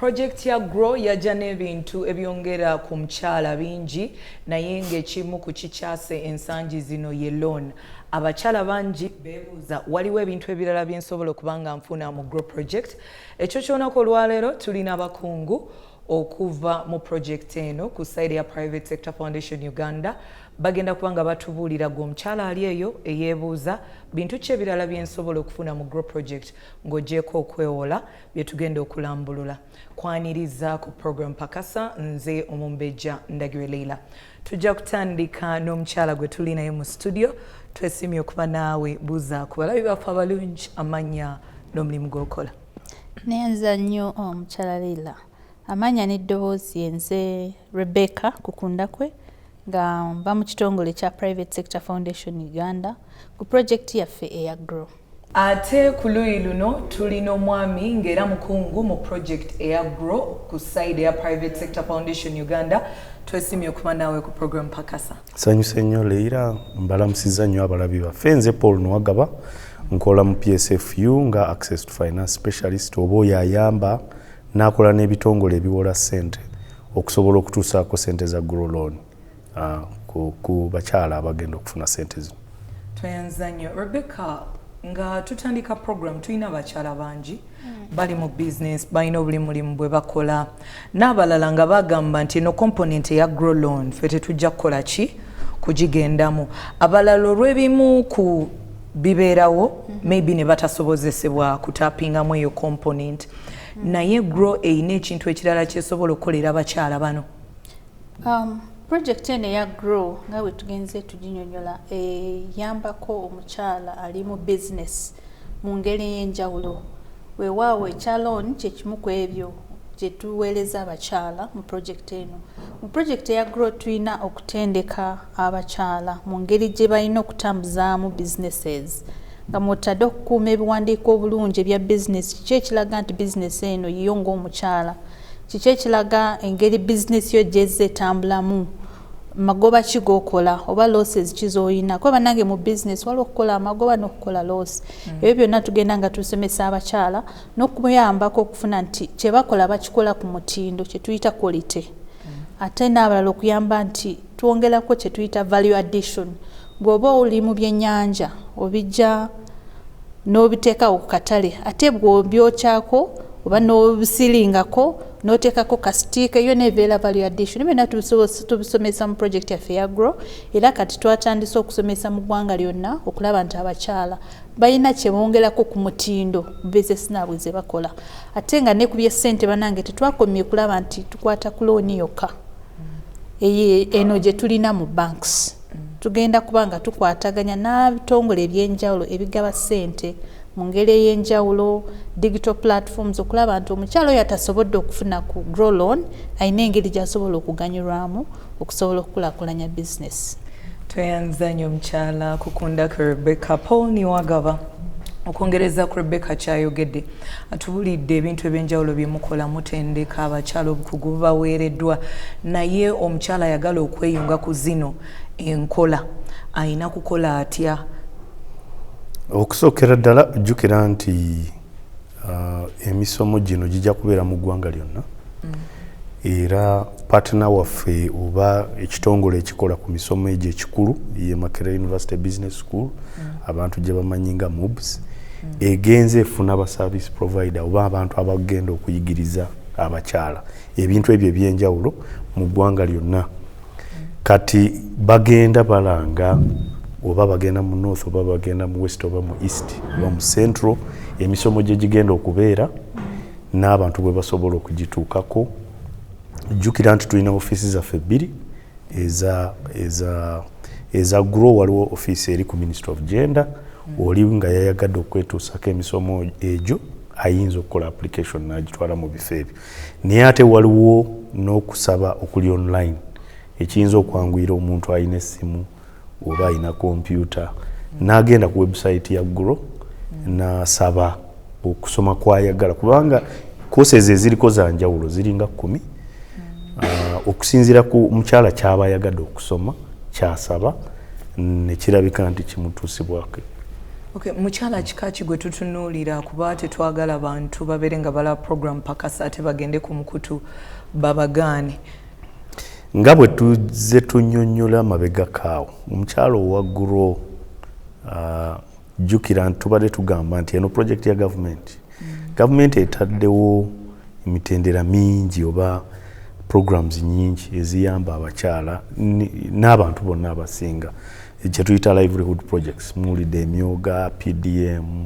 Project ya Grow yajja n'ebintu ebyongera ku mukyala bingi naye ng'ekimu ku kikyase ensangi zino ye loan. Abakyala bangi beebuuza waliwo ebintu ebirala bye nsobola okuba nga nfuna mu Grow Project. Ekyo kyonako olwaleero tulina abakungu okuva mu project eno ku side ya Private Sector Foundation Uganda bagenda kuba nga batubuulira gwe omukyala ali eyo eyeebuuza bintu ki ebirala bye nsobola okufuna mu Grow Project ng'ogyeko okwewola bye tugenda okulambulula. Kwaniriza ku program Pakasa nze Omumbejja Ndagire Leila. Tujja kutandika n'omukyala gwe tuli naye mu studio. Twesimye okuba naawe buuza ku balabi baffe abalungi amannya n'omulimu gw'okola. Nenza nnyo omukyala Leila. Amanya n'eddoboozi nze Rebecca Kukundakwe nga mba mu kitongole kya Private Sector Foundation Uganda ku project yaffe eya Grow. Ate ku luyi luno tulina omwami ng'era mukungu mu project eya Grow ku side ya Private Sector Foundation Uganda. Twesimye okuba naawe ku program Pakasa. Sanyuse nnyo Leila, mbalamusiza nnyo abalabi baffe. Nze Paul Nwagaba nkola mu PSFU nga Access to Finance Specialist oba oyo ayamba nakola n'ebitongole ebiwola ssente okusobola okutuusaako ssente za Grow Loan ku bakyala abagenda okufuna ssente zino. Tweyanza nnyo. Rebecca, nga tutandika program tulina abakyala bangi bali mu business balina obuli mulimu bwe bakola n'abalala nga bagamba nti eno component eya Grow Loan ffe tetujja kukola ki kugigendamu. Abalala olw'ebimu ku bibeerawo maybe ne batasobozesebwa kutapingamu eyo component. Naye Grow eyina ekintu ekirala kyesobola okukolera abakyala bano. Project eno eya Grow nga bwe tugenze tuginyonyola eyambako omukyala ali mu business mu ngeri y'enjawulo. Weewaawo ekya loan kyekimu ku ebyo gye tuweereza abakyala mu project eno. Mu project eya Grow tulina okutendeka abakyala mu ngeri gye balina okutambuzaamu businesses. Nga mwotadde okukuuma ebiwandiiko obulungi ebya business, kiki ekiraga nti business eno yiyo ng'omukyala. Kiki ekiraga engeri business yo gyezze etambulamu. Magoba ki g'okola oba losses ki z'olina. Kuba bannange mu business waliwo okukola amagoba n'okukola loss. Ebyo byonna tugenda nga tusomesa abakyala n'okuyambako okufuna nti kye bakola bakikola ku mutindo kye tuyita quality. Ate n'abalala okuyamba nti twongerako kye tuyita value addition. Bw'oba oli mu byennyanja obijja n'obiteekawo ku katale ate bw'obyokyako oba n'obisiringako n'oteekako kasitiika yo neebeera value addition. Byonna tubisomesa mu project yaffe ya Grow era kati twatandise okusomesa mu ggwanga lyonna okulaba nti abakyala balina kye bongerako ku mutindo mu business naabwe ze bakola. Ate nga ne ku by'essente bannange tetwakomye kulaba nti tukwata ku looni yokka. Eno gye tulina mu banks. Tugenda kubanga tukwataganya n'ebitongole ebyenjawulo ebigaba ssente mu ngeri ey'enjawulo, digital platforms okulaba nti omukyala oyo atasobodde okufuna ku Grow Loan ayina engeri gy'asobola okuganyulwamu okusobola okukulaakulanya business. Tweyanza nnyo omukyala Kukundakwe Rebecca. Paul Nwagaba, okwongereza ku Rebecca kyayogedde atubulidde ebintu ebyenjawulo bye mukola mutendeka abakyala obukugu bubaweereddwa naye omukyala ayagala okweyunga ku zino enkola ayina kukola atya? Okusookera ddala jjukira nti emisomo gino gijja kubeera mu ggwanga lyonna era partner waffe oba ekitongole ekikola ku misomo egyo ekikulu ye Makerere University Business School abantu gye bamanyi nga MUBS egenze efuna aba service provider oba abantu abagenda okuyigiriza abakyala ebintu ebyo ebyenjawulo mu ggwanga lyonna. Kati bagenda balanga oba bagenda mu north oba bagenda mu west oba mu east oba mu central emisomo gye gigenda okubeera n'abantu bwe basobola okugituukako. Jjukira nti tulina ofiisi zaffe bbiri eza Grow. Waliwo ofiisi eri ku Ministry of Gender oli nga yayagadde okwetuusako emisomo egyo ayinza okukola application n'agitwala mu bifo ebyo. Naye ate waliwo n'okusaba okuli online ekiyinza okwanguyira omuntu alina essimu oba alina kompyuta n'agenda ku website ya Grow n'asaba okusoma kwayagala kubanga courses eziriko za njawulo ziringa 10 okusinziira ku mukyala kyaba ayagadde okusoma kyasaba ne kirabika nti kimutuusibwako. Okay, mukyala kikaki gwe tutunuulira kuba tetwagala bantu babeere nga bala program pakasa ate bagende ku mukutu babagaane? Nga bwe tuzze tunnyonnyola amabega kaawo omukyalo owaggulu jjukira nti tubadde tugamba nti eno projekiti ya gavumenti. Gavumenti etaddewo emitendera mingi oba programs nyingi eziyamba abakyala n'abantu bonna abasinga kye tuyita livelihood projects, muwulidde emyoga, PDM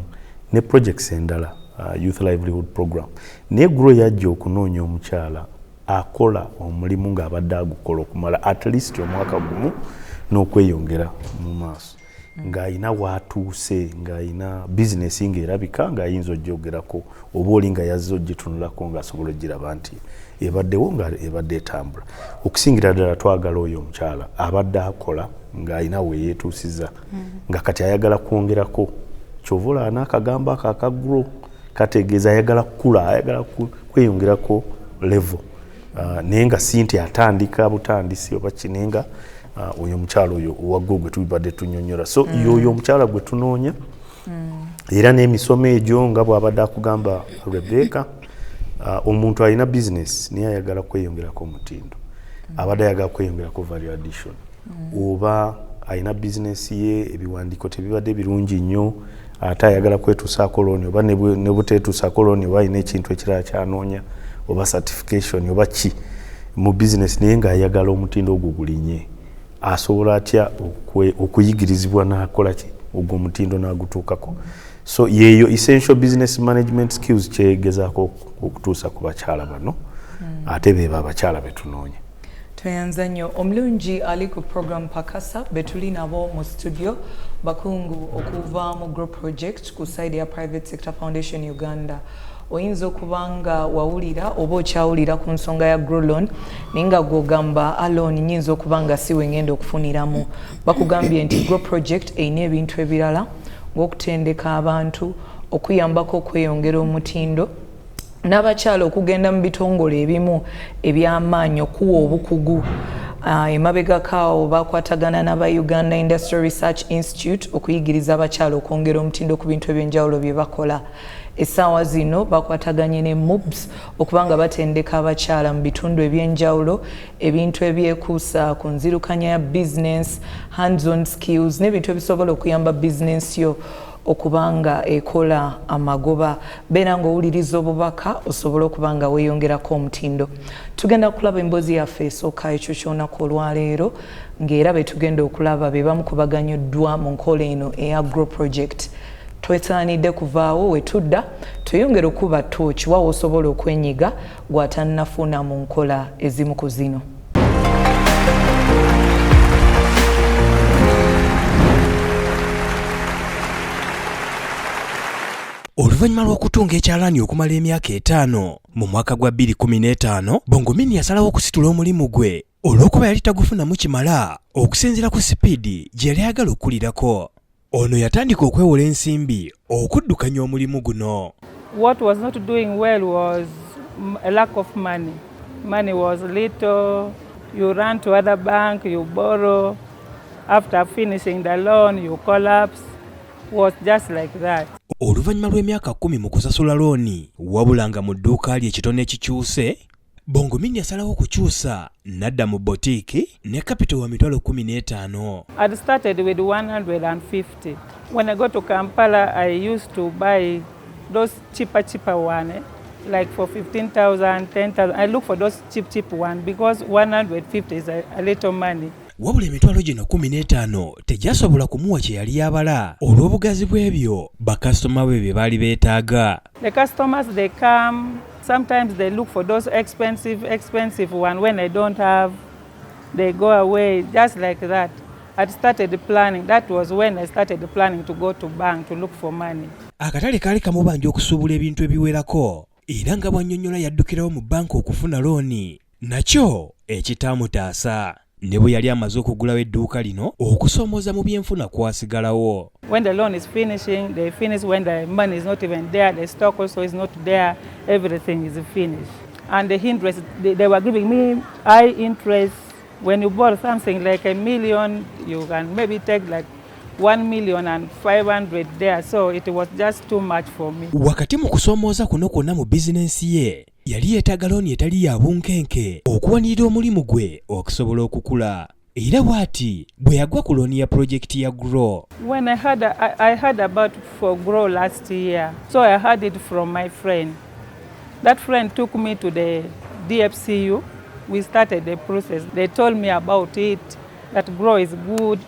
ne projects endala, youth livelihood program. Naye GROW yajja okunoonya omukyala akola omulimu ng'abadde agukola okumala at least omwaka gumu n'okweyongera mu maaso, ng'ayina waatuuse, ng'ayina bizinesi ng'erabika ng'ayinza ogyogerako oba oli nga yazze ogitunulako ng'asobola ogiraba nti ebaddewo nga ebadde etambula. Okusingira ddala twagala oyo omukyala abadde akola ng'ayina we yeetuusiza nga kati ayagala kwongerako. Kyova olaba n'akagambo ako aka GROW kategeeza ayagala kukula, ayagala kweyongerako level. Naye nga si nti atandika butandisi oba kinenga oyo omukyala oyo owaggulu gwe tubadde tunnyonnyola. So yoyo omukyala gwe tunoonya era n'emisomo egyo nga bw'abadde akugamba Rebecca, omuntu alina business naye ayagala kweyongerako omutindo, abadde ayagala kweyongerako value addition, oba alina business ye ebiwandiiko tebibadde birungi nnyo ate ayagala kwetuusaako looni, oba ne buteetuusaako looni oba alina ekintu ekirala kyanoonya oba certification oba ki mu business naye ng'ayagala omutindo ogwo gulinye, asobola atya okuyigirizibwa n'akola ki ogwo omutindo n'agutuukako. So yeyo essential business management skills kyegezaako okutuusa ku bakyala bano ate beeba abakyala betunoonya. Tweyanza nnyo. Omulungi ali ku program pakasa betuli nabo mu studio bakungu okuva mu GROW project ku side ya Private Sector Foundation Uganda. Oyinza okubanga wawulira oba okyawulira ku nsonga ya GROW loan ninga gwogamba aloni nyinza okubanga si wengenda okufuniramu. Bakugambye nti GROW project eyina ebintu ebirala ng'okutendeka abantu, okuyambako okweyongera omutindo n'abakyala okugenda mu bitongole ebimu eby'amaanyi okuwa obukugu. Emabega kaawo bakwatagana n'aba Uganda Industrial Research Institute okuyigiriza abakyala okwongera omutindo ku bintu eby'enjawulo bye bakola. Essaawa zino bakwataganye ne MOOBS okubanga batendeka abakyala mu bitundu eby'enjawulo, ebintu ebyekuusa ku nzirukanya ya business, hands-on skills n'ebintu ebisobola okuyamba business yo okubanga ekola amagoba. Beera ng'owuliriza obubaka osobola okubanga weeyongerako omutindo. Tugenda kulaba emboozi yaffe esooka ekyo ky'olunaku olwaleero ng'era be tugenda okulaba be bamu ku baganyuddwa mu nkola eno eya GROW project. Twesaanidde kuvaawo we tudda tweyongere okuba tooki waawo osobola okwenyiga gw'atannafuna mu nkola ezimu ku zino. Oluvannyuma lw'okutunga ekyalaani okumala emyaka 5 mu mwaka gwa 2015, Bongomini yasalawo okusitula omulimu gwe olw'okuba yali tagufunamu kimala okusinziira ku sipiidi gye yali ayagala okulirako. Ono yatandika okwewola ensimbi okuddukanya omulimu guno. What was not doing well was a lack of money. Money was little. You run to other bank, you borrow. After finishing the loan, you collapse. Was just like that. Oluvannyuma lw'emyaka 10 mu kusasula looni wabula nga mu dduuka lye ekitone ekikyuse, Bongomini yasalawo okukyusa n'adda mu botiiki ne capital wa mitwalo 15. I started with 150. When I go to Kampala, I used to buy those cheaper one, like for 15,000, 10,000. I look for those cheap one because 150 is a little money. Wabula emitwalo gino 15 tegyasobola kumuwa kye yali yabala olw'obugazi bw'ebyo bakasitoma be bye baali beetaaga. The customers, they come, sometimes they look for those expensive one. When I don't have, they go away, just like that. I started planning. That was when I started planning to go to bank to look for money. Akatale kaali kamubanja okusuubula ebintu ebiwerako era nga bw'annyonnyola yaddukirawo mu banka okufuna looni, nakyo ekitaamutaasa. Ne bwe yali amaze okugulawo edduuka lino okusoomooza mu byenfuna kwasigalawo. When the loan is finishing, they finish. When the money is not even there, the stock also is not there, everything is finished. And the interest, they were giving me high interest. When you borrow something like $1 million, you can maybe take like 1,500,000 there, so it was just too much for me. Wakati mu kusoomooza kuno kwonna mu bizinensi ye yali yeetaaga looni etali ya bunkenke okuwanirira omulimu gwe okusobola okukula. Era bw'ati bwe yagwa ku looni ya projekiti ya GROW. When I heard about for GROW last year, so I heard it from my friend. That friend took me to the DFCU. We started the process. They told me about it, that GROW is good.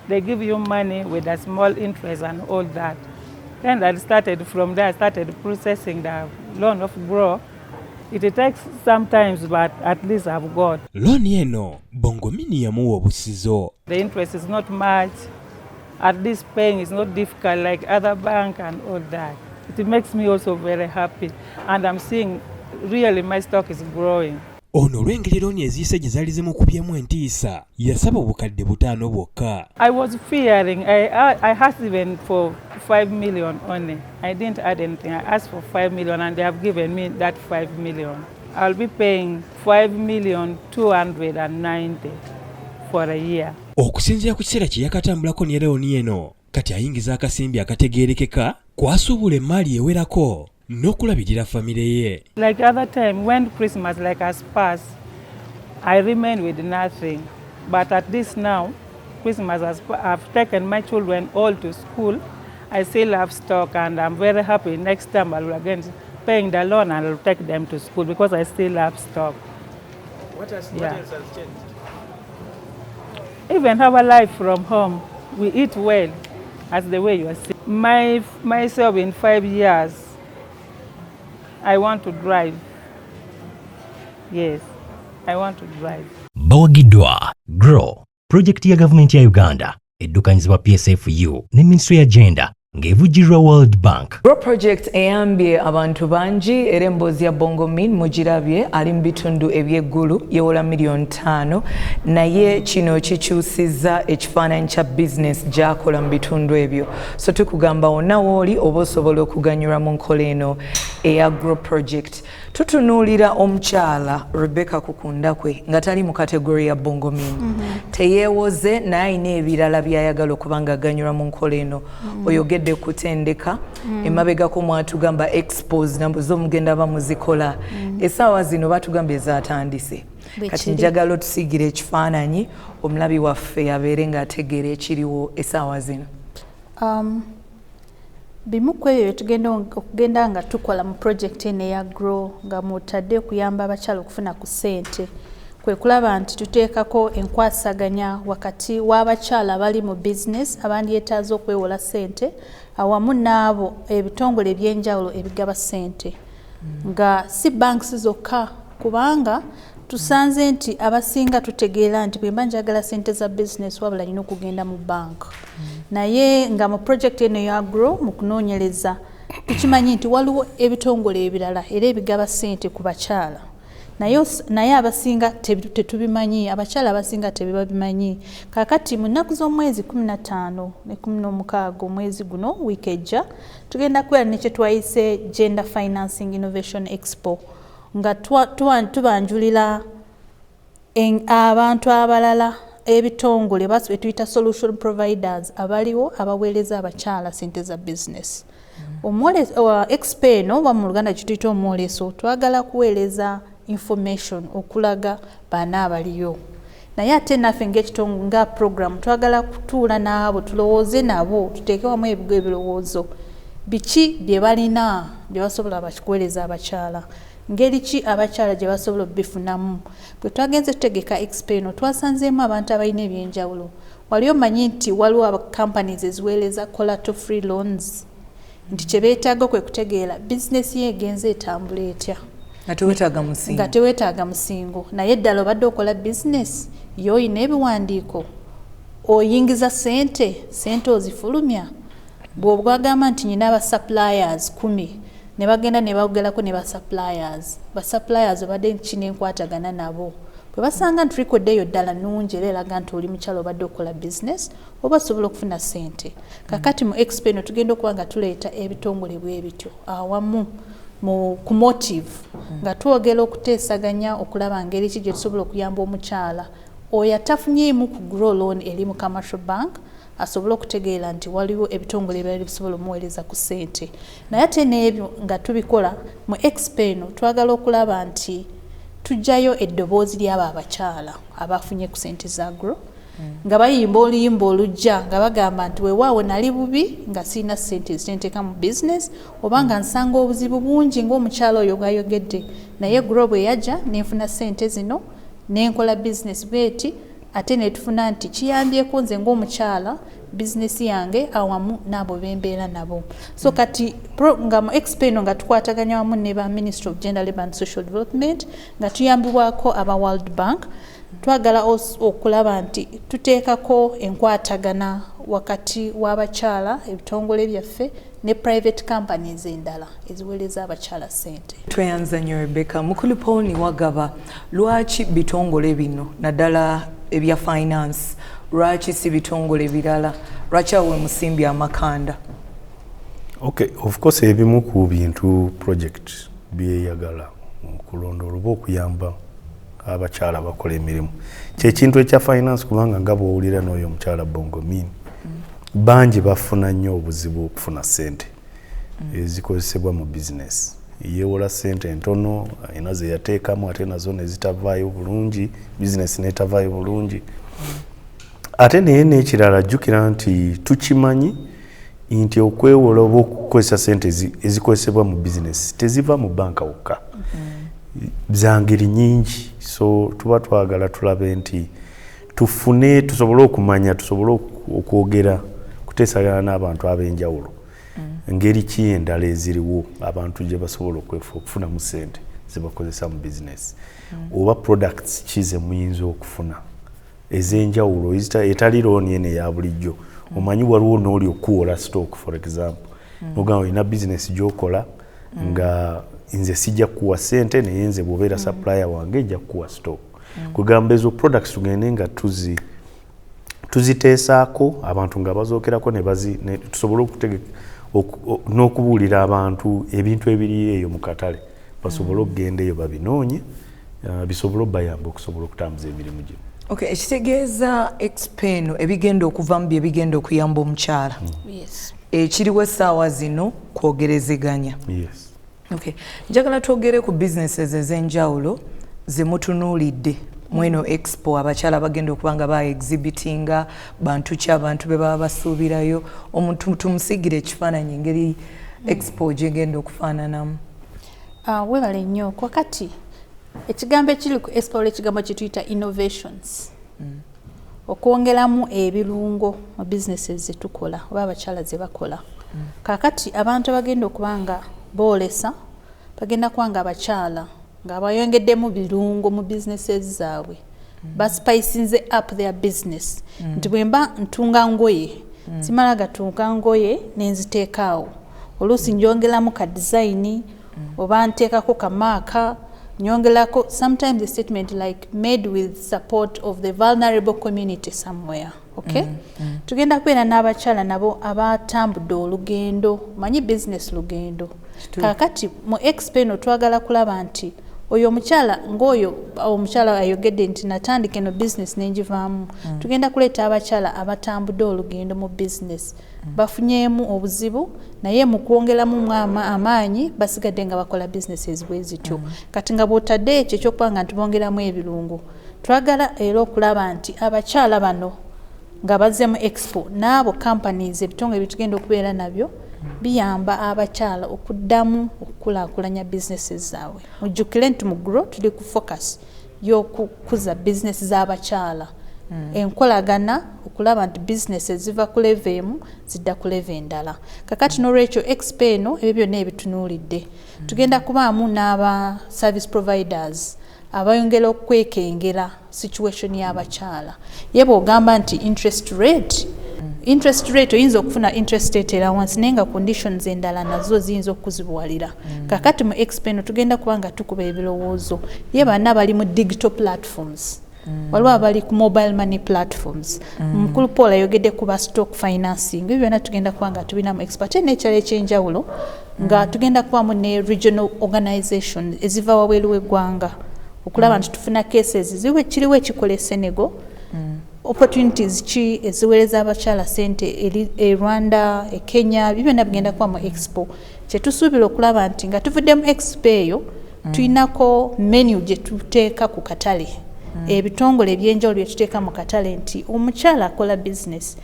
They give you money with a small interest and all that. Then I started from there, I started processing the loan of GROW. It takes sometimes, but at least I've got. Looni eno Bongomini yamuwa obusizo. The interest is not much. At least paying is not difficult like other bank and all that. It makes me also very happy. And I'm seeing really my stock is growing. Ono olw'engeri looni eziise gye zaali zimukubyemu entiisa yasaba obukadde 5 bwokka. I was fearing, I asked even for 5 million only. I didn't add anything. I asked for 5 million and they have given me that 5 million. I'll be paying 5,290,000 for a year. Okusinziira ku kiseera kye yakatambulako ne looni eno, kati ayingiza akasimbi akategeerekeka kwasuubula emmaali ewerako n'okulabirira famire ye. Like other time when Christmas like has passed, I remain with nothing. But at least now, Christmas I've taken my children all to school. I still have stock and I'm very happy. Next time I'll again paying the loan and I'll take them to school because I still have stock. What else has changed? Even our life from home, we eat well, as the way you are seeing. Myself in 5 years, I want to drive. Yes, I want to drive. Bawagidwa GROW, project ya government ya Uganda, eddukanyizibwa PSFU ne Ministry ya Gender, ng'evujjirwa World Bank. GROW project eyambye abantu bangi era emboozi ya Bongomin mugirabye ali mu bitundu eby'eggulu yewola $5,000,000 naye kino kikyusizza ekifaananyi kya bizinesi gy'akola mu bitundu ebyo. So tukugamba wonna w'oli oba osobola okuganyulwa mu nkola eno eya GROW project. Tutunuulira omukyala Rebecca Kukundakwe nga tali mu kategori ya Bongomin. Teyeewoze naye alina ebirala by'ayagala okuba nga aganyulwa mu nkola eno. Oyogedde kutendeka emabegako mwatugamba expose nambuzo omugenda bamuzikola. Essaawa zino batugamba ezatandise. Kati njagala otusiigire ekifaananyi omulabi waffe abeere ng'ategeera ekiriwo essaawa zino. Bimu ku ebyo okugenda nga tukola mu project eno eya GROW nga mutadde okuyamba abakyala okufuna ku ssente kwe kulaba nti tuteekako enkwasaganya wakati w'abakyala abali mu business abandyetaaza okwewola ssente awamu n'abo ebitongole ebyenjawulo ebigaba ssente nga si banks zokka kubanga tusanze nti abasinga tutegeera nti bwe mba njagala ssente za business wabula nnina okugenda mu bank. Naye nga mu project eno ya GROW mu kunoonyereza tukimanyi nti waliwo ebitongole ebirala era ebigaba ssente ku bakyala. Naye abasinga tetubimanyi, abakyala abasinga tebabimanyi. Kakati mu nnaku z'omwezi 15 ne 16 omwezi guno wiiki ejja tugenda kubeera ne kye twayise Gender Financing Innovation Expo nga tubanjulira abantu abalala ebitongole bwe tuyita solution providers abaliwo abaweereza abakyala ssente za business. Expo eno oba mu Luganda kituyita omwoleso twagala kuweereza information okulaga baana abaliyo. Naye ate naffe ng'ekitongole nga program twagala kutuula n'abo tulowooze nabo tuteeke wamu ebirowoozo biki bye balina bye basobola kuweereza abakyala. Ngeri ki abakyala gye basobola obifunamu. Bwe twagenze tutegeka expo eno twasanzeemu abantu abalina ebyenjawulo. Wali omanyi nti waliwo aba companies eziweereza collateral free loans nti kye beetaaga kwe kutegeera bizinesi ye egenze etambula etya nga teweetaaga musingo. Naye ddala obadde okola bizinesi y'oyina ebiwandiiko oyingiza ssente ozifulumya. Bw'ogamba nti nyina aba suppliers 10 ne bagenda ne bawogerako ne ba suppliers obadde kino enkwatagana nabo bwe basanga nti record eyo ddala nnungi era eraga nti oli mukyala obadde okola business oba osobola okufuna ssente. Kakati mu expo eno tugenda okuba nga tuleeta ebitongole bwe bityo awamu ku motive nga twogera okuteesaganya okulaba ngeri ki gye tusobola okuyamba omukyala oyo atafunyeemu ku GROW loan eri mu commercial bank asobole okutegeera nti waliwo ebitongole ebirala bisobola omuweereza ku ssente. Naye ate n'ebyo nga tubikola mu explain twagala okulaba nti tujjayo eddoboozi ly'abo abakyala abafunye ku ssente za GROW nga bayimba oluyimba olujja nga bagamba nti weewaawo nali bubi nga sirina ssente zitenteeka mu business oba nga nsanga obuzibu bungi ng'omukyala oyo gwayogedde naye GROW bwe yajja nenfuna ssente zino nenkola business bweti ate netufuna nti kiyambyeko nze ng'omukyala business yange awamu n'abo bembeera nabo. So kati nga mu explain nga tukwataganya wamu ne ba Ministry of Gender, Labour and Social Development nga tuyambibwako aba World Bank twagala okulaba nti tuteekako enkwatagana wakati w'abakyala ebitongole byaffe ne private companies endala eziweereza abakyala ssente. Tweyanza nnyo Rebecca. Mukulu Paul Niwagaba, lwaki bitongole bino naddala ebya finance lwaki si bitongole birala lwaki awe musimbi amakanda? Okay, of course ebimu ku bintu project byeyagala okulondola oba okuyamba abakyala bakola emirimu kyekintu ekya finance kubanga nga bw'owulira n'oyo omukyala Bongomini bangi bafuna nnyo obuzibu okufuna ssente ezikozesebwa mu business. Yeewola ssente entono ayina ze yateekamu ate nazo ne zitavaayo bulungi, business n'etavaayo bulungi. Ate naye n'ekirala jjukira nti tukimanyi nti okwewola oba okukozesa ssente ezikozesebwa mu business teziva mu banka wokka. Za ngeri nyingi, so tuba twagala tulabe nti tufune tusobole okumanya tusobole okwogera kuteesagana n'abantu ab'enjawulo ngeri ki endala eziriwo abantu gye basobola okufunamu ssente zebakozesa mu business oba products ki ze muyinza okufuna ez'enjawulo etali looni eno eya bulijjo. Omanyi waliwo n'oli okuwola stock for example nogamba olina business gy'okola nga nze sijja kuwa ssente naye nze bw'obeera supplier wange ejja kuwa stock. Kugamba ezo products tugende nga tuziteesaako abantu nga bazookerako ne tusobole n'okubuulira abantu ebintu ebiri eyo mu katale basobole okugenda eyo babinoonye bisobole obayamba okusobola okutambuza emirimu gino. Okay, ekitegeeza explain ebigenda okuvamu bye bigenda okuyamba omukyala. Yes. Ekiriwo essaawa zino kwogerezeganya. Yes. Okay. Njagala twogere ku businesses ez'enjawulo ze mutunuulidde mweno expo abakyala bagenda okuba nga ba exhibitinga bantu ki abantu be baba basuubirayo omuntu tumusigire ekifaananyi engeri expo gyegenda okufaananamu. Webale nnyo kwakati ekigambo ekiri ku expo ekigambo kye tuyita innovations okwongeramu ebirungo mu businesses ze tukola oba abakyala ze bakola. Kakati abantu bagenda okuba nga boolesa bagenda kuba nga abakyala nga bayongeddemu birungo mu businesses zaabwe baspicinze up their business. Nti bwe mba ntunga ngoye simala gatunga ngoye nenziteekaawo oluusi njongeramu ka design oba nteekako kamaaka nyongelako sometimes a statement like made with support of the vulnerable community somewhere. Okay? Tugenda kubeera n'abakyala nabo abatambudde olugendo manyi business lugendo. Kakati mu explain twagala kulaba nti oyo omukyala ng'oyo omukyala ayogedde nti natandika eno business nenjivaamu. Tugenda kuleeta abakyala abatambudde olugendo mu business bafunyeemu obuzibu naye mu kwongeramu amaanyi basigadde nga bakola businesses bwe zityo. Kati nga bw'otadde ekyo ekyokuba nga ntibongeramu ebirungo twagala era okulaba nti abakyala bano nga bazze mu expo n'abo companies ebitongole bitugenda okubeera nabyo biyamba abakyala okuddamu okukulaakulanya businesses zaabwe. Mujjukire nti mu GROW tuli ku focus y'okukuza business z'abakyala. Enkolagana okulaba nti businesses ziva ku level emu zidda ku level endala. Kakati n'olwekyo expo eno ebyo byonna ebitunuulidde tugenda kubaamu n'aba service providers abayongera okwekengera situation y'abakyala. Ye bw'ogamba nti interest rate oyinza okufuna interest rate era wansi naye nga conditions endala nazo ziyinza okuzibuwalira. Kakati mu expo eno tugenda kuba nga tukuba ebirowoozo ye banna bali mu digital platforms waliwo abali ku mobile money platforms. Mukulu Paul ayogedde kuba stock financing ebyo byonna tugenda kuba nga tubinamu expo ate n'ekyalo ekyenjawulo nga tugenda kubamu ne regional organization eziva wabweru w'eggwanga okulaba nti tufuna cases kiriwo ekikola e Senegal opportunities ki eziweereza abakyala ssente e Rwanda, e Kenya, byonna bigenda kuba mu expo. Kyetusuubira okulaba nti nga tuvudde mu expo eyo tulinako menu gye tuteeka ku katale, ebitongole ebyenjawulo bye tuteeka mu katale nti omukyala akola business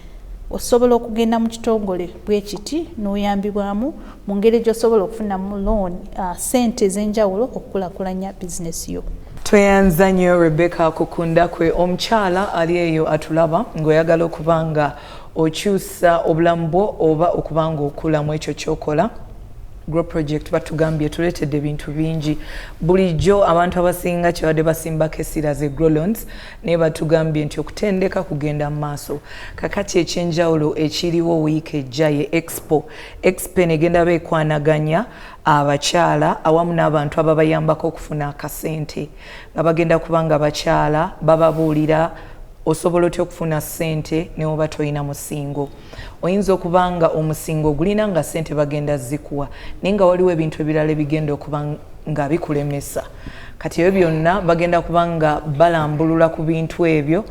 osobola okugenda mu kitongole bwe kiti n'oyambibwamu mu ngeri gy'osobola okufunamu loan ssente ez'enjawulo okukulaakulanya bizinesi yo. Tweyanza nnyo Rebecca Kukunda kwe omukyala ali eyo atulaba ng'oyagala okuba nga okyusa obulamu bwo oba okuba nga okulamu ekyo ky'okola. Grow Project batugambye tuleetedde bintu bingi. Bulijjo abantu abasinga kyebadde basimbako essira ze Grow Loans naye batugambye nti okutendeka kugenda mu maaso. Kakati ekyenjawulo ekiriwo wiiki ejja ye Expo. Expo negenda beekwanaganya abakyala awamu n'abantu ababayambako okufuna akasente. Nga bagenda kubanga abakyala bababuulira osobola otya okufuna ssente ne oba toyina musingo. Oyinza okuba nga omusingo gulina nga ssente bagenda zikuwa naye nga waliwo ebintu ebirala ebigenda okuba nga bikulemesa. Kati ebyo byonna bagenda kuba nga balambulula ku bintu ebyo.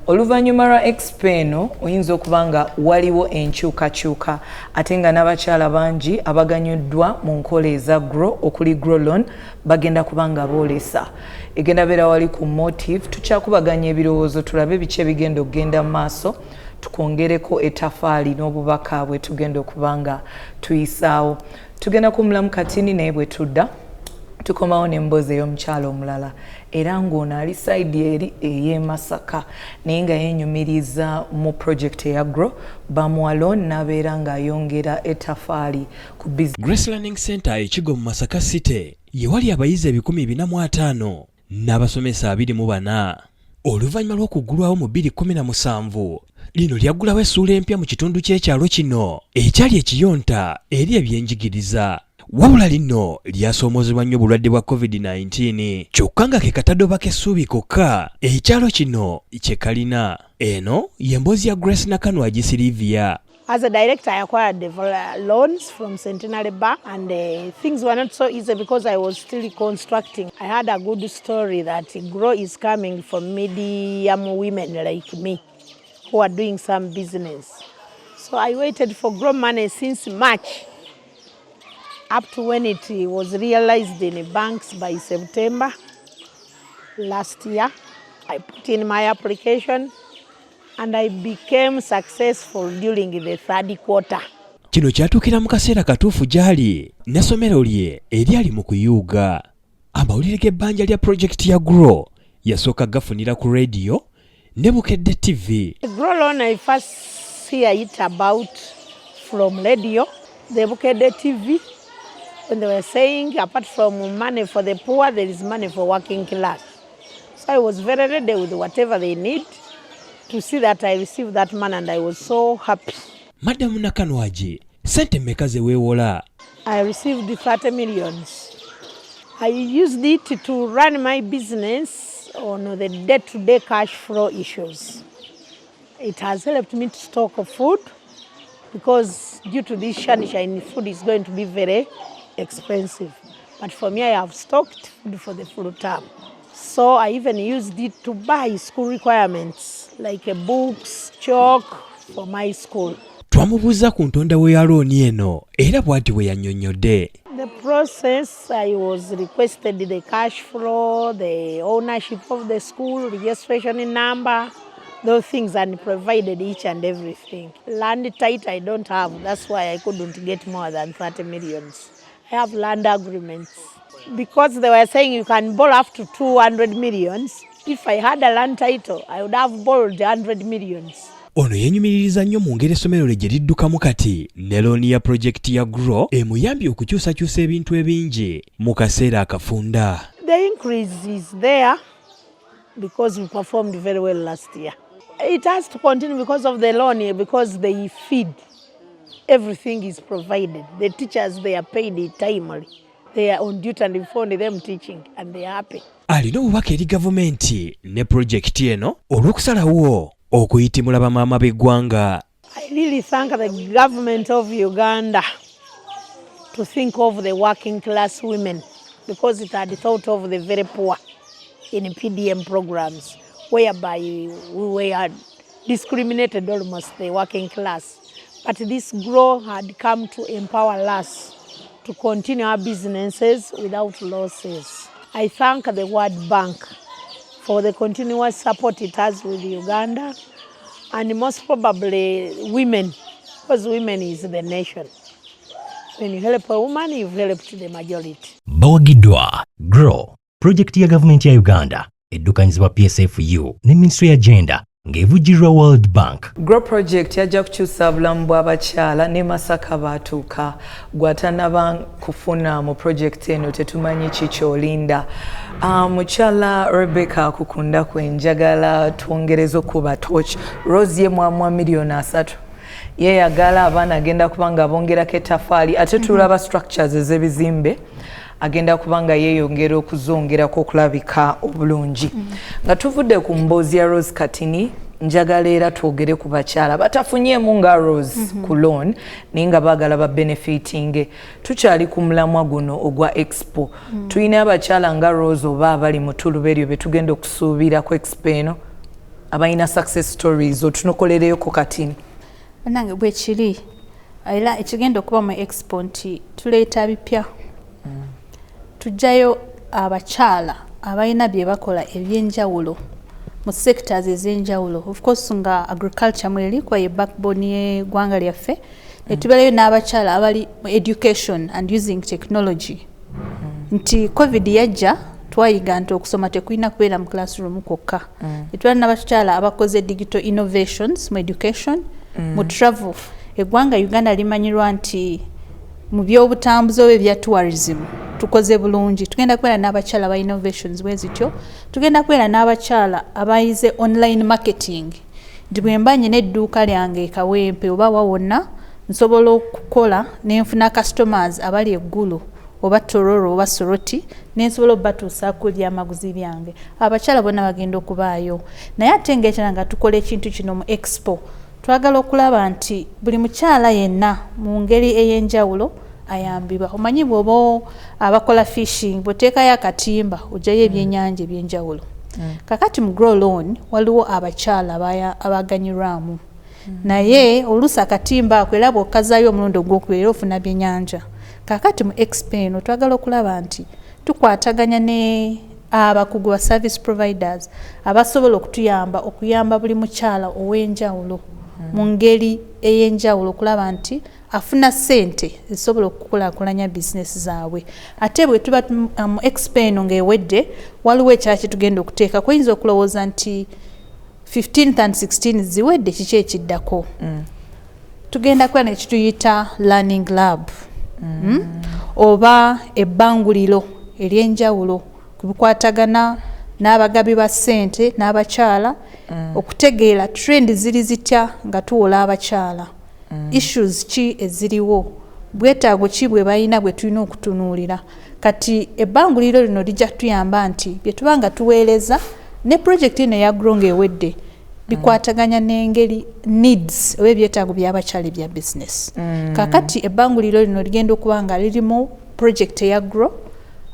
Oluvannyuma lwa Expo eno oyinza okuba nga waliwo enkyukakyuka ate nga n'abakyala bangi abaganyuddwa mu nkola eza Grow okuli Grow Loan bagenda kuba nga boolesa. Egenda beera wali ku motive tukyakubaganya ebirowoozo tulabe biki ebigenda okugenda mu maaso tukongereko etafaali n'obubaka bwe tugenda okuba nga tuyisaawo. Tugenda kumulamu katini naye bwe tudda tukomawo n'emboozi ey'omukyala omulala era ng'ono ali sayidi eri ey'e Masaka naye nga yeenyumiriza mu projekiti eya Grow bamuwa loan n'abeera ng'ayongera etafaali ku bizinesi. Grace Learning Center ekigo mu Masaka City ye wali abayizi 450 n'abasomesa 24. Oluvannyuma lw'okuggulwawo mu 2017 lino lyaggulawo essuula empya mu kitundu ky'ekyalo kino ekyali ekiyonta eri ebyenjigiriza. Wabula lino lyasoomozebwa nnyo bulwadde bwa COVID-19 kyokka nga ke katadoba k'essuubi kokka ekyalo kino kye kalina. Eno y'emboozi ya Grace Nakanwagi Silivia. As a director, I acquired the loans from Centenary Bank, and things were not so easy because I was still constructing. I had a good story that Grow is coming from medium women like me who are doing some business. So I waited for Grow money since March up to when it was realized in the banks by September last year. I put in my application and I became successful during the third quarter. Kino kyatuukira mu kaseera katuufu gy'ali n'essomero lye eryali mu kuyuuga. Amawulire g'ebbanja lya projekiti ya Grow yasooka gafunira ku radio ne Bukedde TV. Grow Loan I first hear it about from radio, the Bukedde TV, when they were saying apart from money for the poor, there is money for working class. So I was very ready with whatever they need to see that I received that money, and I was so happy. Madam Nakanwagi, sente mmeka ze weewola? I received 30 millions. I used it to run my business on the day-to-day cash flow issues. It has helped me to stock food because due to this shiny food is going to be very expensive. But for me, I have stocked food for the full term. So I even used it to buy school requirements like books, chalk for my school. Twamubuuza ku ntonda we ya looni eno era bw'ati bwe yannyonnyodde. The process, I was requested the cash flow, the ownership of the school, registration number, those things, and provided each and everything. Land title I don't have, that's why I couldn't get more than 30 millions. I have land agreements. Because they were saying you can borrow up to 200 millions. If I had a land title, I would have borrowed 100 millions. Ono yeenyumiririza nnyo mu ngeri essomero lye gye liddukamu kati ne looni ya projekiti ya Grow emuyambye okukyusakyusa ebintu ebingi mu kaseera akafunda. The increase is there because we performed very well last year. It has to continue because of the loan, because they feed. Everything is provided. The teachers, they are paid timely. They are on duty and informed them teaching and they are happy. Alina obubaka eri gavumenti ne projekiti eno olw'okusalawo okuyitimula bamaama b'eggwanga. I really thank the government of Uganda to think of the working class women because it had thought of the very poor in PDM programs whereby we were discriminated almost the working class. But this GROW had come to empower us to continue our businesses without losses. I thank the World Bank for the continuous support it has with Uganda, and most probably women, because women is the nation. When you help a woman, you've helped the majority. Bawagidwa GROW project ya gavumenti ya Uganda eddukanyizibwa PSFU ne Ministry ya Gender ng'evujjirwa World Bank. GROW project yajja kukyusa bulamu bw'abakyala ne Masaka baatuuka gwatanaba kufuna mu project eno tetumanyi kikyolinda. Mukyala Rebecca Kukunda kwenjagala twongereza okuba torch Rose ye mwamwa miliyoni 3 yeyagala abaana agenda kubanga abongerako ettaffaali ate tulaba structures ez'ebizimbe agenda kubanga yeeyongera okuzongerako okulabika obulungi. Nga tuvudde ku mboozi ya Rose Katini njagala era twogere ku bakyala batafunyeemu nga Rose ku loan naye nga baagala ba benefiting. Tukyali ku mulamwa guno ogwa Expo. Tulina abakyala nga Rose oba abali mu tuluberyo be tugenda okusuubira ku Expo eno abalina success stories otunokolereyoko Katini. Nange bwe kiri era ekigenda okuba mu Expo nti tuleeta bipya. Tujjayo abakyala abalina bye bakola ebyenjawulo mu sectors ez'enjawulo. Of course nga agriculture mweri kwa ye backbone y'eggwanga lyaffe. Netubeerayo n'abakyala abali mu education and using technology. Nti COVID yajja twayiga nti okusoma tekulina kubeera mu classroom kwokka. Netulina n'abakyala abakoze digital innovations mu education, mu travel. Eggwanga Uganda limanyirwa nti mu byobutambuzi oba ebya tourism tukoze bulungi. Tugenda kubeera n'abakyala ba innovations bwe zityo. Tugenda kubeera n'abakyala abayize online marketing. Nti bwe mba nyina edduuka lyange e Kawempe oba wawonna nsobola okukola nenfuna customers abali eggulu oba Tororo oba Soroti nensobola obatuusa ku byamaguzi byange. Abakyala bonna bagenda okubaayo. Naye ate ng'ekirala nga tukola ekintu kino mu Expo twagala okulaba nti buli mukyala yenna mu ngeri ey'enjawulo ayambibwa. Omanyi bw'oba abakola fishing bw'oteekayo akatimba ojjayo ebyennyanja ebyenjawulo. Kakati mu GROW loan waliwo abakyala abaganyirwamu. Naye oluusi akatimba ako era bw'okazaayo omulundi ogwokubiri era ofuna byennyanja. Kakati mu Expo eno twagala okulaba nti tukwataganya ne abakugu ba service providers abasobola okuyamba buli mukyala ow'enjawulo mu ngeri ey'enjawulo okulaba nti afuna ssente zisobola okukulaakulanya bizinesi zaabwe. Ate bwe tuba mu Expo eno ng'ewedde waliwo ekirala kye tugenda okuteeka. Kuyinza okulowooza nti 15th and 16th ziwedde kiki ekiddako. Tugenda kuba nekituyita learning lab oba ebbanguliro ery'enjawulo kubikwatagana n'abagabi ba ssente n'abakyala okutegeera trend ziri zitya nga tuwola abakyala. Issues ki eziriwo, bwetaago ki bwe balina bwe tulina okutunuulira. Kati ebbanguliro lino lijja tuyamba nti bye tuba nga tuweereza ne project eno eya GROW ng'ewedde bikwataganya n'engeri needs oba ebyetaago by'abakyala ebya business. Kakati ebbanguliro lino ligenda okuba nga lirimu project eya GROW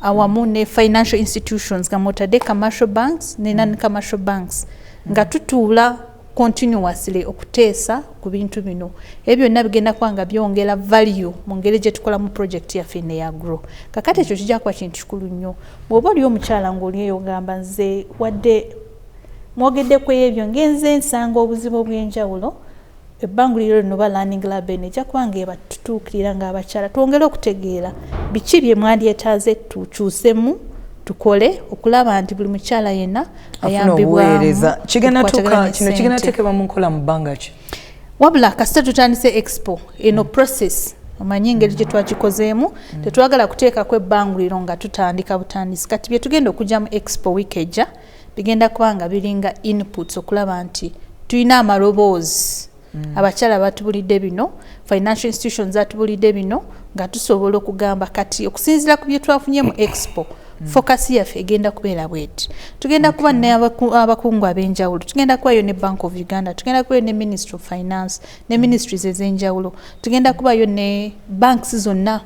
awamu ne financial institutions nga mwotadde commercial banks ne non-commercial banks nga tutuula continuously okuteesa ku bintu bino. Ebyo byonna bigenda kuba nga byongera value mu ngeri gye tukola mu project yaffe eno eya GROW. Kakati ekyo kijja kuba kintu kikulu nnyo. Bw'oba oli omukyala ng'oliyo ogamba nze wadde mwogedde ku ebyo ngenze nsanga obuzibu obw'enjawulo, ebbanguliro lino ba learning lab eno ejja kuba nga ebatutuukirira ng'abakyala twongere okutegeera biki bye mwandyetaaze tukyusemu tukole okulaba nti buli mukyala yenna ayambibwamu. Kino kigenda teekebwa mu nkola mu bbanga ki? Wabula kasita tutandise Expo eno process omanyi engeri gye twagikozeemu tetwagala kuteekako ebbanguliro nga tutandika butandisi. Kati bye tugenda okujja mu Expo week ejja bigenda kuba nga biringa inputs okulaba nti tulina amaloboozi abakyala batubulidde bino, financial institutions zatubulidde bino nga tusobola okugamba kati okusinziira ku bye twafunye mu Expo focus yaffe egenda kubeera bweti. Tugenda kuba n'abakungu ab'enjawulo, tugenda kubayo ne Bank of Uganda, tugenda kubayo ne Ministry of Finance ne ministries ez'enjawulo, tugenda kubayo ne banks zonna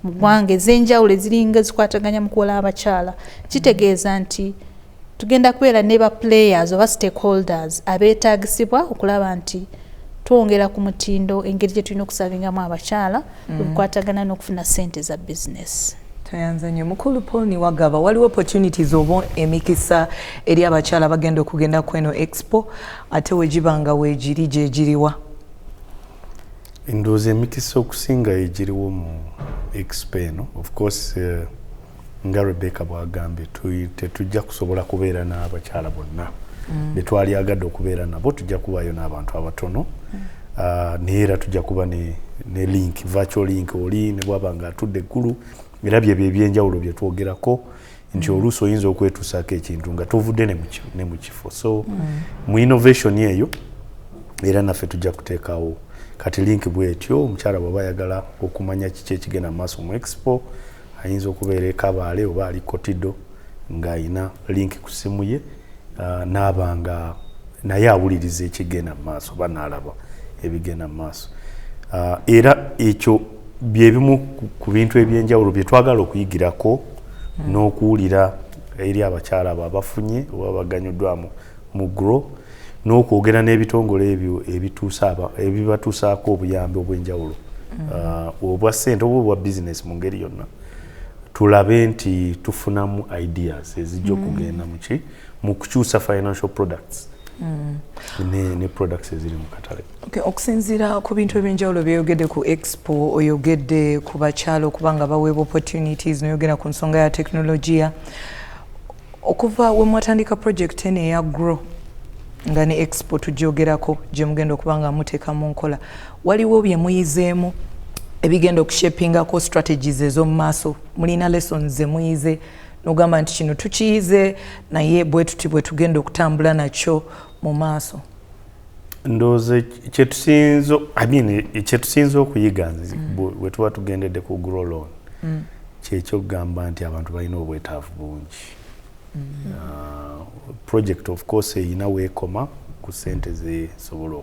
mu ggwanga ez'enjawulo eziringa zikwataganya mu kuwola abakyala. Kitegeeza nti tugenda kubeera ne ba players oba stakeholders abeetagisibwa okulaba nti twongera ku mutindo engeri gye tulina okusavingamu abakyala okukwatagana n'okufuna ssente za business. Tayanza nnyo. Mukulu Paul Niwagaba, waliwo opportunities oba emikisa eri abakyala bagenda okugenda ku eno expo ate wegiba nga weegiri gye giriwa? Ndowooza emikisa okusinga egiriwo mu expo eno, of course nga Rebecca bwagambye tetujja kusobola kubeera n'abakyala bonna betwalyagadde okubeera nabo, tujja kubayo n'abantu abatono naye era tujja kuba ne link, virtual link, oli ne bwaba nga atudde eggulu era byebyo ebyenjawulo bye twogerako nti oluusi oyinza okwetuusaako ekintu nga tovudde ne mu kifo. So mu innovation eyo era naffe tujja kuteekawo kati link bwetyo, omukyala bw'aba ayagala okumanya kiki ekigenda mu maaso mu expo ayinza okubeera e Kabaale oba ali Kotido ng'ayina link ku ssimu ye n'aba nga naye awuliriza ekigenda mu maaso oba n'alaba ebigenda mu maaso. Era ekyo byebimu ku bintu ebyenjawulo bye twagala okuyigirako n'okuwulira eri abakyala abo abafunye oba baganyuddwa mu GROW, n'okwogera n'ebitongole ebyo ebibatuusaako obuyambi obw'enjawulo obwa ssente oba obwa business mu ngeri yonna, tulabe nti tufunamu ideas ezijja okugenda mu kukyusa financial products ne products eziri mu katale. Okusinziira ku bintu ebyenjawulo byeyogedde ku expo, oyogedde ku bakyala okuba nga baweebwa opportunities, noyogera ku nsonga ya tekinologiya. Okuva we mwatandika project eno eya GROW nga ne expo tugyogerako gye mugenda okuba nga muteeka mu nkola, waliwo bye muyizeemu ebigenda okushapingako strategies ez'omu maaso? Mulina lessons ze muyize n'ogamba nti kino tukiyize naye bwe tuti bwe tugenda okutambula nakyo mu maaso? Ndowooza kyetusinze okuyiga bwe tuba tugendedde ku GROW loan kyekyo kugamba nti abantu balina obwetaavu bungi. Project of course eyina weekoma ku ssente zesobola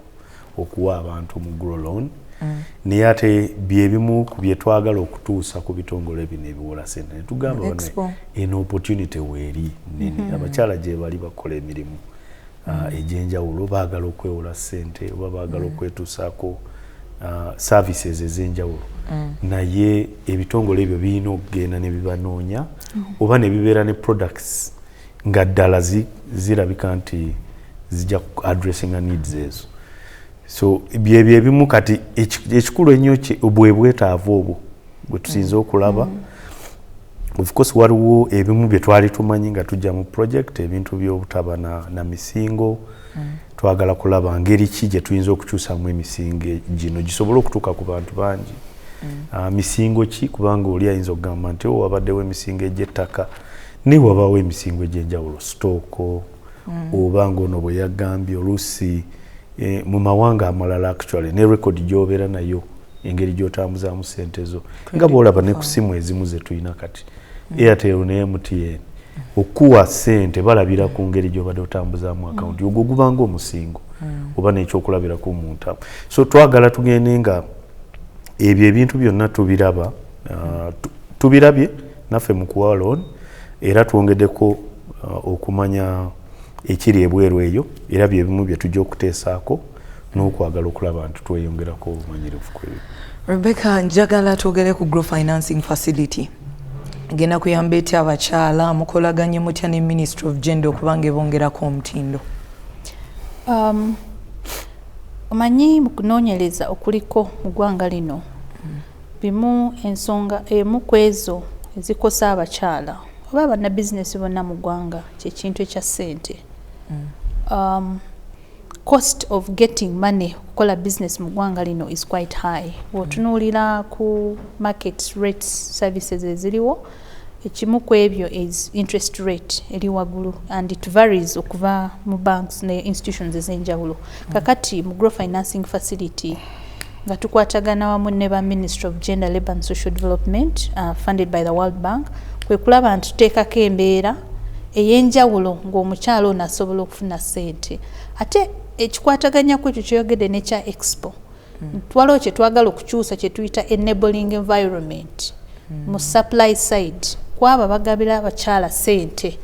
okuwa abantu mu GROW loan, naye ate byebimu ku bye twagala okutuusa ku bitongole bino ebiwola ssente ne tugamba eno opportunity weeri nene. Abakyala gye bali bakola emirimu egy'enjawulo, baagala okwewola ssente oba baagala okwetuusaako services ez'enjawulo, naye ebitongole ebyo birina okugenda ne bibanoonya oba ne bibeera ne products nga ddala zirabika nti zijja addressinga needs ezo. So byebyo ebimu kati ekikulu ennyo bwe bwetaavu obwo bwe tusinze okulaba. Of course waliwo ebimu bye twali tumanyi nga tujja mu project, ebintu by'obutaba na misingo. Twagala kulaba ngeri ki gye tuyinza okukyusamu emisingo gino gisobole okutuuka ku bantu bangi. Misingo ki? Kubanga oli ayinza okugamba nti wabaddewo emisingo egy'ettaka naye wabaawo emisingo egy'enjawulo, stooko oba ng'ono bwe yagambye oluusi mu mawanga amalala actually ne record gy'obeera nayo engeri gy'otambuzaamu ssente zo nga bw'olaba ne ku simu ezimu ze tulina kati Airtel ne MTN okuwa ssente balabira ku ngeri gy'obadde otambuzaamu akawunti, ogwo gubanga omusingo oba n'ekyokulabirako mu ntamu. So twagala tugende nga ebyo ebintu byonna tubirabye naffe mu kuwa loan, era twongeddeko okumanya ekiri ebweru eyo, era byebimu bye tujja okuteesaako n'okwagala okulaba nti tweyongerako obumanyirivu ku ebyo. Rebecca, njagala twogere ku GROW Financing Facility. Genda kuyamba etya abakyala, mukolaganye mutya ne Ministry of Gender okuba nga ebongerako omutindo? Omanyi mu kunoonyereza okuliko mu ggwanga lino bimu ensonga emu ku ezo ezikosa abakyala oba bannabizinesi bonna mu ggwanga kyekintu ekya ssente. Cost of getting money okukola business mu ggwanga lino is quite high. Bw'otunuulira ku market rates services eziriwo, ekimu ku ebyo is interest rate eri waggulu and it varies okuva mu banks ne institutions ez'enjawulo. Kakati mu GROW Financing Facility nga tukwatagana wamu ne ba Ministry of Gender, Labour and Social Development funded by the World Bank, kwe kulaba nti tuteekako embeera ey'enjawulo ng'omukyala ono asobola okufuna ssente. Ate ekikwataganya ku ekyo kyeyogedde n'ekya expo, waliwo kye twagala okukyusa kye tuyita enabling environment mu supply side kwabo bagabira abakyala ssente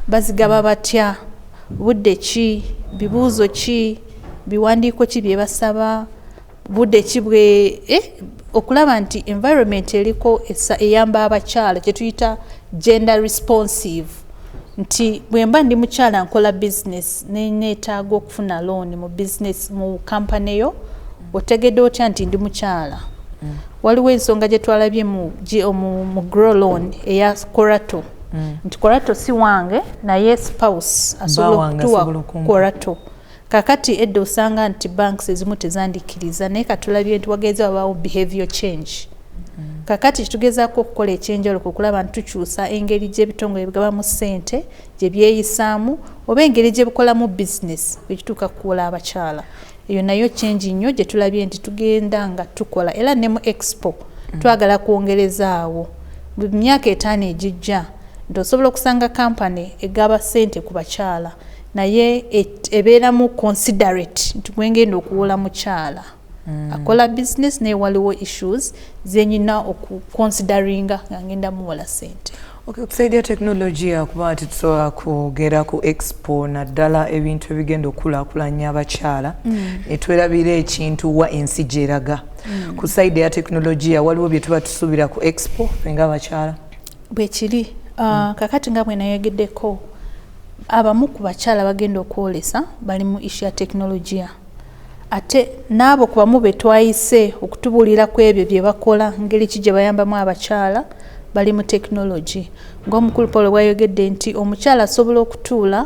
bazigaba batya, budde ki, bibuuzo ki, biwandiiko ki bye basaba, budde ki bwe okulaba nti environment eriko eyamba abakyala kye tuyita gender responsive, nti bwemba ndi mukyala nkola business neetaaga okufuna loan mu business mu kampani yo, otegedde otya nti ndi mukyala. Waliwo ensonga gye twalabye mu grow loan eya Corato, nti Corato si wange naye spouse asobola okutuwa Corato. Kakati edda osanga nti banks ezimu tezandikiriza, naye katulabye nti wageza wabawo behavior change. Kakati tugezaako okukola ekyenjalo okulaba nti tukyusa engeri gy'ebitongole bigabamu ssente gye byeyisaamu oba engeri gye bikolamu business ekituuka kukola abakyala. Eyo nayo change nnyo gye tulabye nti tugenda nga tukola, era ne mu expo twagala kwongerezaawo. Mu myaka 5 egijja nti osobola okusanga kampani egaba ssente ku bakyala naye ebeeramu considerate nti gwengenda okuwola mukyala akola business naye waliwo issues zenyina okuconsideringa nga ngenda muwola ssente. Okay, okusaidia teknologiya kuba nti tusobola kugera ku expo naddala ebintu ebigenda okulaakulanya abakyala netwerabira ekintu wa ensi gyeraga. Ku saidi ya teknologiya waliwo bye tuba tusuubira ku expo nga abakyala? Bwe kiri kakati nga bwe nayogeddeko, abamu ku bakyala bagenda okwolesa bali mu issue ya teknologiya, ate n'abo ku bamu be twayise okutubuulira ku ebyo bye bakola ngeri ki gye bayambamu abakyala bali mu technology. Ng'omukulu Paul bwayogedde nti omukyala asobola okutuula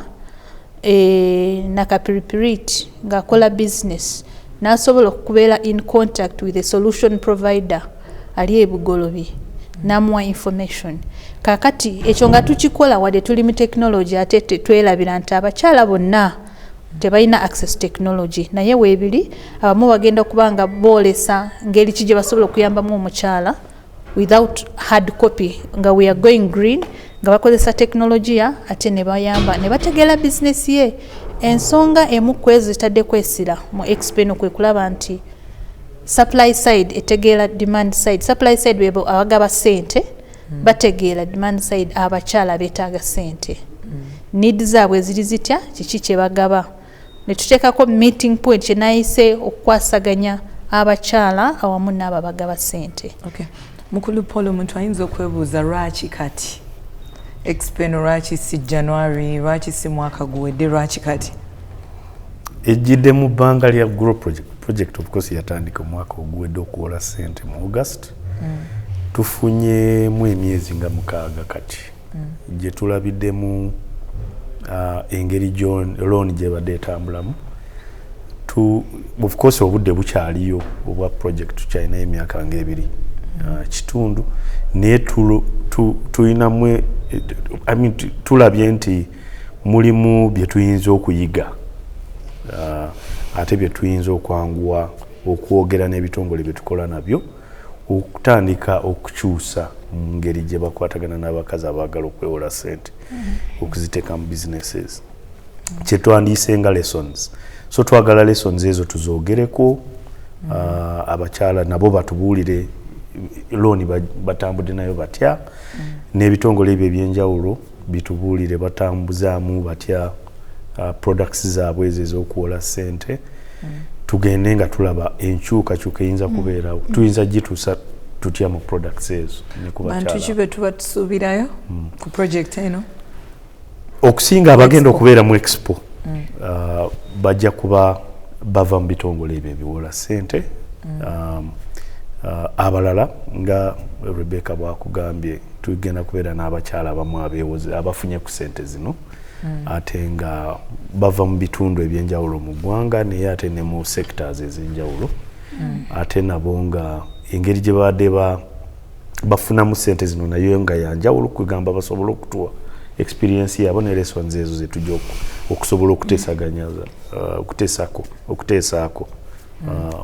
nakapiripiriti ng'akola business n'asobola okubeera in contact with a solution provider ali ebugolobi n'amuwa information. Kakati ekyo nga tukikola wadde tuli mu technology ate twerabira nti abakyala bonna tebalina access technology, naye weebiri abamu bagenda kubanga boolesa ngeri ki gye basobola okuyambamu omukyala without hard copy nga we are going green nga bakozesa teknologiya ate ne bayamba ne bategeera business ye. Ensonga emu kwezo zitadde kwesira mu expo kwe kulaba nti supply side etegeera demand side. Supply side webo abagaba ssente bategeera demand side abakyala beetaaga ssente, needs zaabwe ziri zitya, kiki kye bagaba. Ne tuteekako meeting point kye nayise okukwasaganya abakyala awamu n'abo bagaba ssente. Okay. Mukulu Paul, omuntu ayinza okwebuuza lwaki kati expo lwaki si January, lwaki si mwaka guwedde, lwaki kati? Ejjidde mu bbanga lya Grow project of course yatandika omwaka oguwedde okuwola ssente mu August. Tufunyemu emyezi nga 6 kati gye tulabiddemu engeri loan gye badde etambulamu. Of course obudde bukyaliyo obwa project tukyalina emyaka nga 2 kitundu naye tulinamu tulabye nti mulimu bye tuyinza okuyiga ate bye tuyinza okwanguwa okwogera n'ebitongole bye tukola nabyo okutandika okukyusa mu ngeri gye bakwatagana n'abakazi abaagala okwewola ssente okuziteeka mu businesses kye twandiise nga lessons. So twagala lessons ezo tuzoogereko abakyala nabo batubuulire looni batambudde nayo batya n'ebitongole ebyo ebyenjawulo bitubuulire batambuzaamu batya products zaabwe ezo ez'okuwola ssente. Tugende nga tulaba enkyukakyuka eyinza kubeerawo, tuyinza gituusa tutya mu products ezo ne ku bakyala. Bantu ki be tuba tusuubirayo ku project eno? Okusinga abagenda okubeera mu expo bajja kuba bava mu bitongole ebyo ebiwola ssente. Abalala nga Rebecca bwakugambye tugenda kubeera n'abakyala abamu abafunye ku ssente zino ate nga bava mu bitundu ebyenjawulo mu ggwanga naye ate ne mu sectors ez'enjawulo ate nabo nga engeri gye babadde bafunamu ssente zino nayo nga yanjawulo kugamba basobola okutuwa experience yaabo ne lessons ezo zetujja okusobola okuteesaako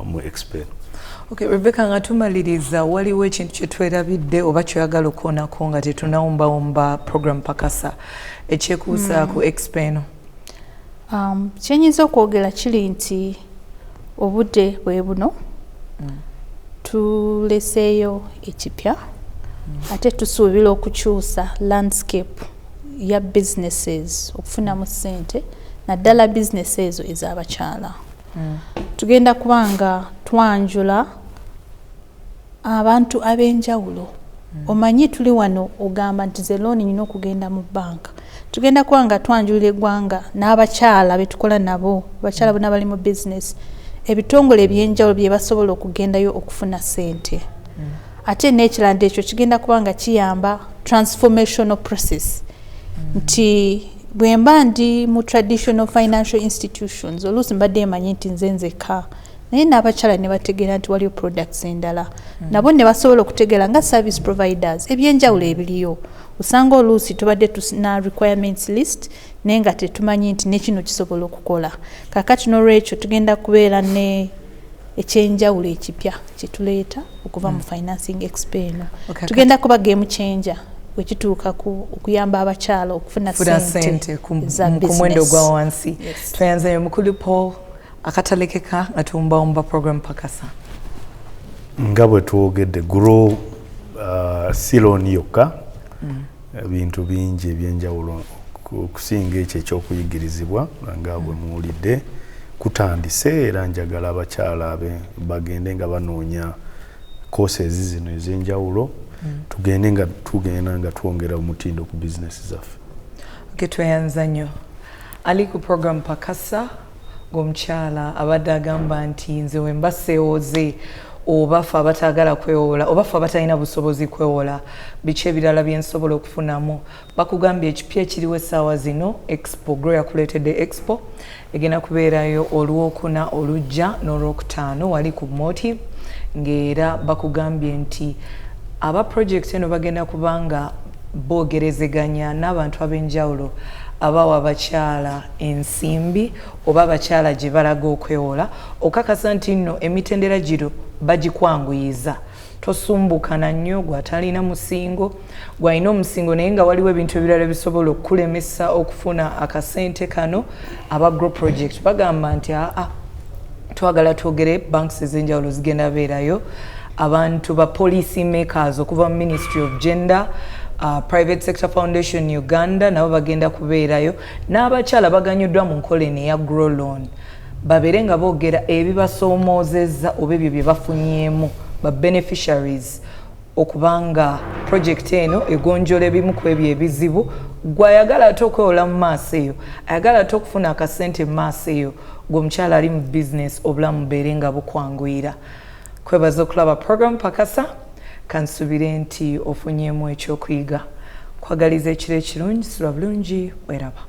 mu expo. Okay, Rebecca, nga tumaliriza waliwo ekintu kye twerabidde oba kyoyagala okuonako nga tetunawombawomba program pakasa ekyekuusa ku expo eno? Kyenyinza okwogera kiri nti obudde bwe buno tuleseeyo ekipya ate tusuubira okukyusa landscape ya businesses okufunamu ssente naddala business ezo ez'abakyala. Tugenda kubanga twanjula abantu ab'enjawulo. Omanyi tuli wano ogamba nti ze looni nina okugenda mu banka. Tugenda kubanga twanjulira eggwanga n'abakyala betukola nabo, abakyala bonna bali mu business, ebitongole eby'enjawulo bye basobola okugendayo okufuna ssente. Ate n'ekirala ekyo kigenda kubanga kiyamba transformational process. Nti bwe mba ndi mu traditional financial institutions oluusi mbadde emanyi nti nze nzekka, naye n'abakyala ne bategeera nti waliyo products endala. Nabo ne basobola okutegeera nga service providers ebyenjawulo ebiriyo. Osanga oluusi tubadde tuna requirements list naye nga tetumanyi nti nekino kisobola okukola. Kaakati n'olwekyo tugenda kubeera ne ekyenjawulo ekipya kyetuleeta okuva mu financing expo eno. Tugenda kuba game changer wekituuka ku okuyamba abakyala okufuna ssente ku muwendo gwa wansi. Twayanzayo mukulu Paul akatalekeka nga tumbawumba program pakasa. Nga bwe twogedde grow si looni yokka, ebintu bingi ebyenjawulo okusinga ekyo ekyokuyigirizibwa nga bwe muwulidde kutandise, era njagala abakyala bagende nga banoonya courses zino ez'enjawulo, tugenda nga twongera omutindo ku business zaffe. Tweyanza nnyo. Ali ku program pakasa ng'omukyala abadde agamba nti nze we mbaseewoze oba ffe abatagala kwewola oba ffe abatalina busobozi kwewola biki ebirala bye nsobola okufunamu. Bakugambye ekipya ekiriwo essaawa zino expo, Grow yakuleetedde expo egenda kubeerayo olwokuna olujja n'olwokutaano wali ku Motive, ng'era bakugambye nti aba project eno bagenda kubanga boogerezeganya n'abantu ab'enjawulo abawa abakyala ensimbi oba abakyala gye balaga okwewola, okakasa nti nno emitendera giro bagikwanguyiza. Tosumbukana nnyo gwatalina musingo, gwalina omusingo naye nga waliwo ebintu ebirala bisobola okukulemesa okufuna akasente kano. Aba Grow project bagamba nti twagala twogere banks ez'enjawulo zigenda beerayo, abantu ba policy makers okuva mu Ministry of Gender, Private Sector Foundation Uganda nabo bagenda kubeerayo, n'abakyala baganyuddwa mu nkola eno eya Grow Loan babeere nga boogera ebibasoomozezza oba ebyo bye bafunyeemu ba beneficiaries, okubanga project eno egonjola ebimu ku ebyo ebizibu. Gwayagala ate okwewola mu maaso eyo, ayagala ate okufuna akasente mu maaso eyo, gw'omukyala ali mu business obulamu bubeere nga bukwanguyira. Kwebaza okulaba program pakasa, kansubire nti ofunyemu ekyokuyiga. Kwagaliza ekiro ekirungi, sula bulungi, weraba.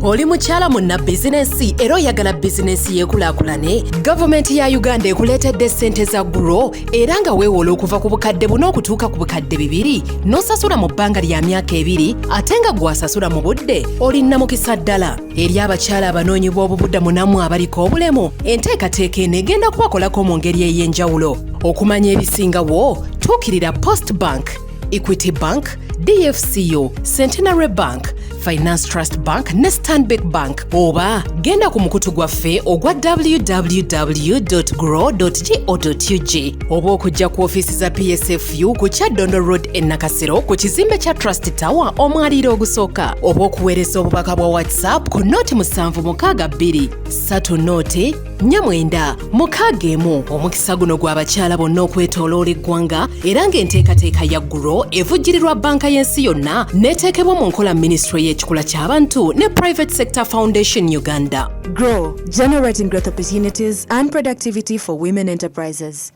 Oli mukyala munna bizinesi era oyagala bizinesi yeekulaakulane? Gavumenti ya Uganda ekuleetedde ssente za Grow era nga weewola okuva ku bukadde buno okutuuka ku bukadde 2 n'osasula mu bbanga lya myaka 2 ate nga gwasasula mu budde olina mukisa ddala. Eri abakyala abanoonyi b'obubudamu nammwe abaliko obulemu, enteekateeka eno egenda kubakolako mu ngeri ey'enjawulo. Okumanya ebisingawo, tuukirira Post Bank, Equity Bank, DFCO, Centenary Bank, Finance Trust Bank ne Stanbic Bank, oba genda ku mukutu gwaffe ogwa www.grow.go.ug oba okujja ku ofiisi za PSFU ku Kyaddondo Road e Nakasero ku kizimbe kya Trust Tower omwaliiro ogusooka, oba okuweereza obubaka bwa WhatsApp ku nooti 762 3 nooti 4961. Omukisa guno gw'abakyala bonna okwetooloola eggwanga era ng'enteekateeka ya Grow evujjirirwa banka y'ensi yonna n'eteekebwa mu nkola Ministry y'ekikula ky'abantu ne Private Sector Foundation Uganda. Grow, generating growth opportunities and productivity for women enterprises.